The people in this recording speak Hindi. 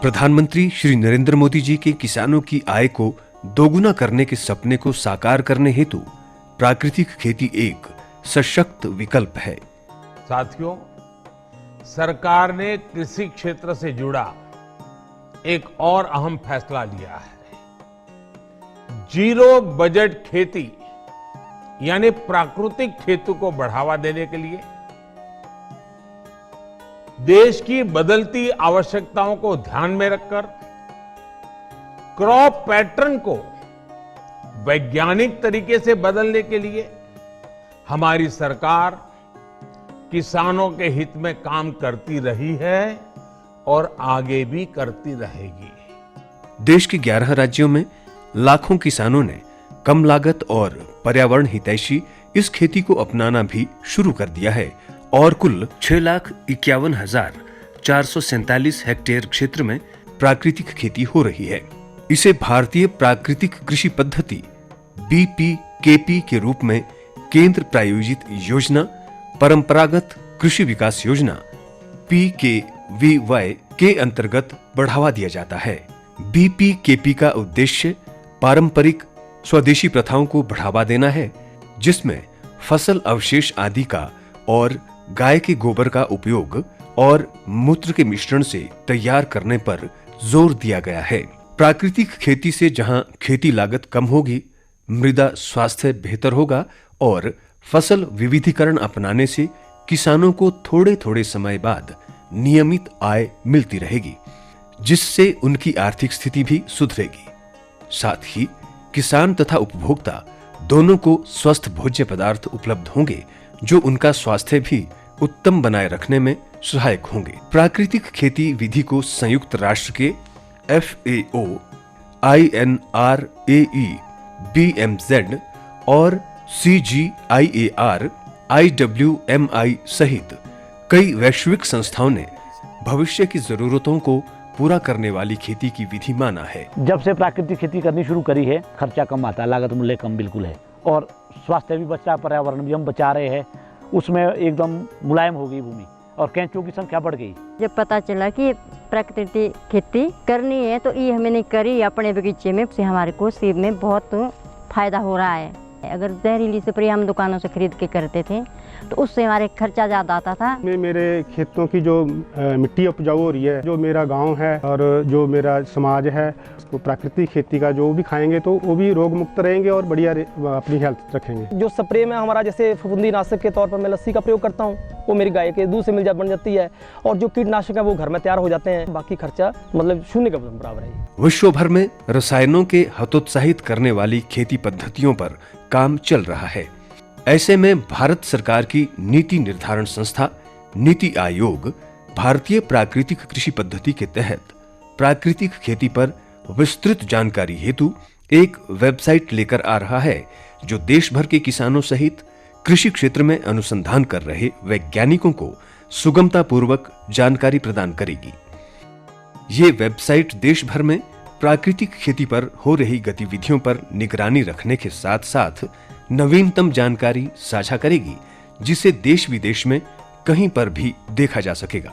प्रधानमंत्री श्री नरेंद्र मोदी जी के किसानों की आय को दोगुना करने के सपने को साकार करने हेतु प्राकृतिक खेती एक सशक्त विकल्प है। साथियों, सरकार ने कृषि क्षेत्र से जुड़ा एक और अहम फैसला लिया है। जीरो बजट खेती यानी प्राकृतिक खेती को बढ़ावा देने के लिए देश की बदलती आवश्यकताओं को ध्यान में रखकर क्रॉप पैटर्न को वैज्ञानिक तरीके से बदलने के लिए हमारी सरकार किसानों के हित में काम करती रही है और आगे भी करती रहेगी। देश के 11 राज्यों में लाखों किसानों ने कम लागत और पर्यावरण हितैषी इस खेती को अपनाना भी शुरू कर दिया है और कुल 6,51,447 हेक्टेयर क्षेत्र में प्राकृतिक खेती हो रही है। इसे भारतीय प्राकृतिक कृषि पद्धति BPKP के रूप में केंद्र प्रायोजित योजना, परंपरागत कृषि विकास योजना PKVY के अंतर्गत बढ़ावा दिया जाता है। BPKP का उद्देश्य पारंपरिक स्वदेशी प्रथाओं को बढ़ावा देना है, जिसमें फसल अवशेष आदि का और गाय के गोबर का उपयोग और मूत्र के मिश्रण से तैयार करने पर जोर दिया गया है। प्राकृतिक खेती से जहां खेती लागत कम होगी, मृदा स्वास्थ्य बेहतर होगा और फसल विविधीकरण अपनाने से किसानों को थोड़े थोड़े समय बाद नियमित आय मिलती रहेगी, जिससे उनकी आर्थिक स्थिति भी सुधरेगी। साथ ही किसान तथा उपभोक्ता दोनों को स्वस्थ भोज्य पदार्थ उपलब्ध होंगे, जो उनका स्वास्थ्य भी उत्तम बनाए रखने में सहायक होंगे। प्राकृतिक खेती विधि को संयुक्त राष्ट्र के FAO, INRAE, BMZ और CGIAR, IWMI सहित कई वैश्विक संस्थाओं ने भविष्य की जरूरतों को पूरा करने वाली खेती की विधि माना है। जब से प्राकृतिक खेती करनी शुरू करी है, खर्चा कम आता है, लागत मूल्य कम बिल्कुल है और स्वास्थ्य भी बच रहा है, पर्यावरण भी हम बचा रहे हैं। उसमें एकदम मुलायम हो गई भूमि और केंचुओं की संख्या बढ़ गई। जब पता चला कि प्राकृतिक खेती करनी है तो ये हमने करी अपने बगीचे में, से हमारे को सेब में बहुत फायदा हो रहा है। अगर जहरीली स्प्रे हम दुकानों से खरीद के करते थे तो उससे हमारे खर्चा ज़्यादा आता था। मेरे खेतों की जो मिट्टी उपजाऊ हो रही है, जो मेरा गांव है और जो मेरा समाज है, उसको प्राकृतिक खेती का जो भी खाएंगे तो वो भी रोग मुक्त रहेंगे और बढ़िया अपनी हेल्थ रखेंगे। जो स्प्रे में हमारा जैसे फफूंदी नाशक के तौर पर मैं लस्सी का प्रयोग करता हूँ, वो मेरी गाय के दूध से बन जाती है और जो कीटनाशक है वो घर में तैयार हो जाते हैं। बाकी खर्चा मतलब शून्य के बराबर है। विश्व भर में रसायनों के हतोत्साहित करने वाली खेती पद्धतियों पर काम चल रहा है। ऐसे में भारत सरकार की नीति निर्धारण संस्था नीति आयोग भारतीय प्राकृतिक कृषि पद्धति के तहत प्राकृतिक खेती पर विस्तृत जानकारी हेतु एक वेबसाइट लेकर आ रहा है, जो देश भर के किसानों सहित कृषि क्षेत्र में अनुसंधान कर रहे वैज्ञानिकों को सुगमता पूर्वक जानकारी प्रदान करेगी। ये वेबसाइट देश भर में प्राकृतिक खेती पर हो रही गतिविधियों पर निगरानी रखने के साथ साथ नवीनतम जानकारी साझा करेगी, जिसे देश विदेश में कहीं पर भी देखा जा सकेगा।